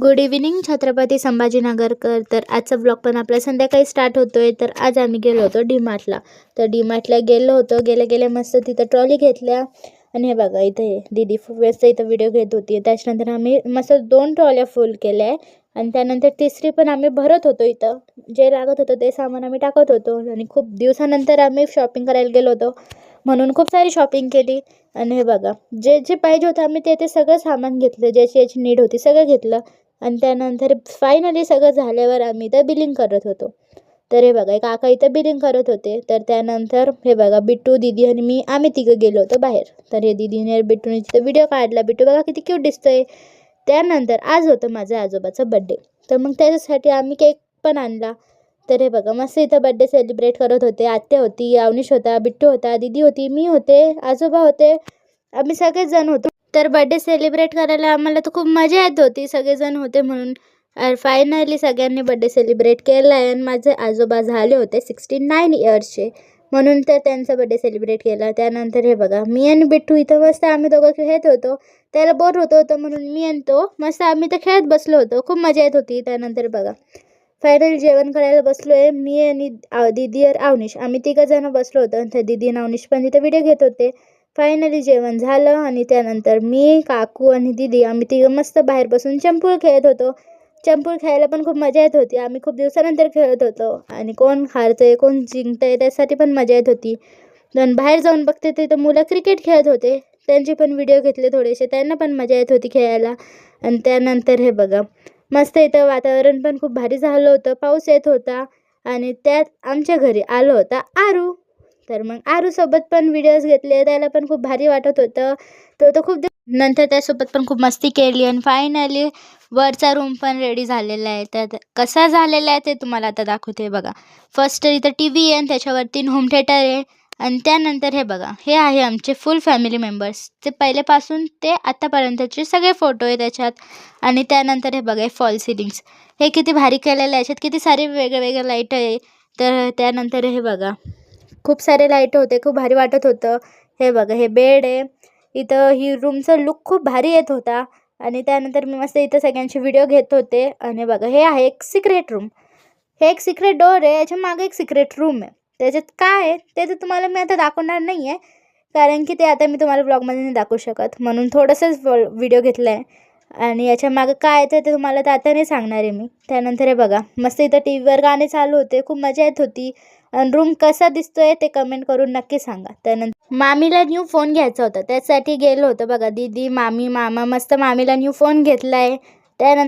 Good evening Chhatrapati संभाजीनगरकर. तर आजचा blog पण आपला संध्याकाळी स्टार्ट होतोय. तर आज आम्ही गेलो होतो डीमार्टला. तर डीमार्टला गेलो होतो. गेल्या मस्त तिथं ट्रॉली घेतल्या आणि हे बघा इथे दीदी व्यस्त इथं व्हिडिओ घेत होती. त्याच्यानंतर आम्ही मस्त 2 ट्रॉल्या फुल केल्या आणि त्यानंतर तिसरी पण आम्ही भरत होतो. इथं जे लागत होतं ते सामान आम्ही टाकत होतो आणि खूप दिवसानंतर आम्ही शॉपिंग करायला गेलो होतो म्हणून खूप सारी शॉपिंग केली. आणि हे बघा जे जे पाहिजे होतं आम्ही ते सगळं सामान घेतलं, ज्याची नीड होती सगळं घेतलं. आणि त्यानंतर फायनली सगळं झाल्यावर आम्ही इथं बिलिंग करत होतो. तर हे बघा काका इथं बिलिंग करत होते. तर त्यानंतर हे बघा बिट्टू दीदी आणि मी आम्ही तिघं गेलो होतो बाहेर. तर हे दीदीने बिट्टूने तिथं व्हिडिओ काढला. बिट्टू बघा किती क्यूट दिसतोय. त्यानंतर आज होतं माझ्या आजोबाचा बड्डे. तर मग त्याच्यासाठी आम्ही केक पण आणला. तर हे बघा मस्त इथं बड्डे सेलिब्रेट करत होते. आत्या होती, अवनीश होता, बिट्टू होता, दीदी होती, मी होते, आजोबा होते, आम्ही सगळेच जण होतो. तर बड्डे सेलिब्रेट करायला आम्हाला तर खूप मजा येत होती, सगळेजण होते म्हणून. फायनली सगळ्यांनी बड्डे सेलिब्रेट केला आहे आणि माझे आजोबा झाले होते 69 इयर्सचे म्हणून तर त्यांचा बड्डे सेलिब्रेट केला. त्यानंतर हे बघा मी आणि बिट्टू इथं मस्त आम्ही दोघं खेळत होतो. त्याला बोर होत होतं म्हणून मी आणि तो मस्त आम्ही तर खेळत बसलो होतो. खूप मजा येत होती. त्यानंतर बघा फायनली जेवण करायला बसलो आहे. मी आणि दीदी और अवनीश आम्ही तिघं जण बसलो होतो. तर दीदी आणि अवनीश पण तिथं व्हिडिओ घेत होते. फायनली जेवण झालं आणि त्यानंतर मी, काकू आणि दीदी आम्ही तिघं मस्त बाहेर बसून चंपूळ खेळत होतो. चंपूळ खेळायला पण खूप मजा येत होती. आम्ही खूप दिवसानंतर खेळत होतो आणि कोण हारतंय कोण जिंकतंय त्यासाठी पण मजा येत होती. पण बाहेर जाऊन बघते तिथं मुलं क्रिकेट खेळत होते. त्यांचे पण व्हिडिओ घेतले थोडेसे. त्यांना पण मजा येत होती खेळायला. आणि त्यानंतर हे बघा मस्त इथं वातावरण पण खूप भारी झालं होतं. पाऊस येत होता आणि त्यात आमच्या घरी आलं होता आरू. तर मग आरूसोबत पण व्हिडिओज घेतले. त्याला पण खूप भारी वाटत होतं. तो खूप नंतर त्यासोबत पण खूप मस्ती केली आणि फायनली वरचा रूम पण रेडी झालेला आहे. तर कसा झालेला आहे ते तुम्हाला आता दाखवते. बघा फर्स्ट इथं टी व्ही आहे आणि त्याच्यावरती होम थिएटर आहे. आणि त्यानंतर हे बघा हे आहे आमचे फुल फॅमिली मेंबर्स. ते पहिल्यापासून ते आत्तापर्यंतचे सगळे फोटो आहे त्याच्यात. आणि त्यानंतर हे बघा हे फॉल सिलिंग्स हे किती भारी केलेलं आहे. याच्यात किती सारे वेगळे लाईट आहे. तर त्यानंतर हे बघा खूप सारे लाईट होते. खूप भारी वाटत होतं. हे बघा हे बेड आहे. इथं ही रूमचं लुक खूप भारी येत होता. आणि त्यानंतर मी मस्त इथं सगळ्यांचे व्हिडिओ घेत होते. आणि बघा हे आहे एक सिक्रेट रूम. हे एक सिक्रेट डोअर आहे. याच्या मागे एक सिक्रेट रूम आहे. त्याच्यात काय आहे ते तर तुम्हाला मी आता दाखवणार नाही आहे, कारण की ते आता मी तुम्हाला ब्लॉगमध्ये नाही दाखवू शकत म्हणून थोडंसंच व्हिडिओ घेतला आहे. आणि याच्या मागं काय येतं ते तुम्हाला तर आता नाही सांगणार आहे मी. त्यानंतर हे बघा मस्त इथं टी व्हीवर गाणे चालू होते. खूप मजा येत होती. आणि रूम कसा दिसतोय ते कमेंट करून नक्की सांगा. त्यानंतर मामीला न्यू फोन घ्यायचा होता त्यासाठी गेलो होतो. बघा दीदी, मामी, मामा मस्त मामीला न्यू फोन घेतला आहे. त्यानंतर